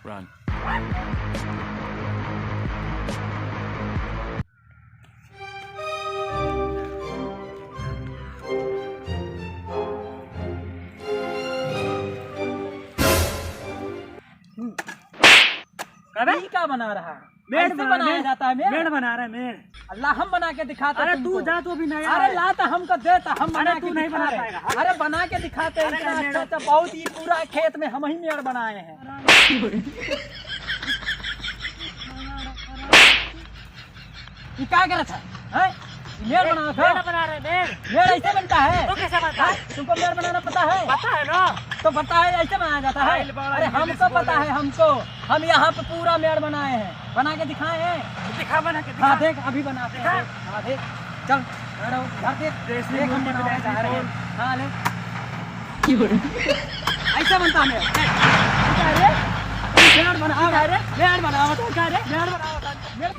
Run. ये क्या बना रहा है? मेड़ ऐसे बनाया जाता है मेड़? मेड़ बना रहा है मेड़। अल्लाह हम बना के दिखाते हैं अरे तू तुमको। जा, तू भी नया अरे है। ला तो हमको देता, हम बना अरे के तू नहीं दिखा बना रहे। पाएगा। अरे बना के दिखाते हैं, अरे इतना मेड़- अच्छा बहुत ही पूरा खेत में हम ही मेड़ बनाए हैं। ये क्या करत है? हैं? मेड़ बनाओ तो? मेड़ बना रहे मेड़। मेड़ ऐसे बनता है? तो कैसे बनता है? तुमको मेड़ बनाना पता है? पता है ना? तो पता है ऐसे बनाया जाता है? आइल बड़ा अरे इंग्लिश हमको पता बोले। है, हमको हम यहाँ पे पूरा मेड़ बनाए हैं, बना के दिखाए हैं। दिखा बना के दिखा। हाँ देख अभी बनाते हैं। दिखा। हाँ देख चल बैठो, घर देख देसी देख हम मुर्गी बनाना बनाए चाह रहे हैं। बोल। हाँ ले ऐसा बनता है मेड़। क्या रे? मेड़ बनाओ रे, मेड़ बनाओ तो क्या रे? मेड़ बनाओ तो मेड़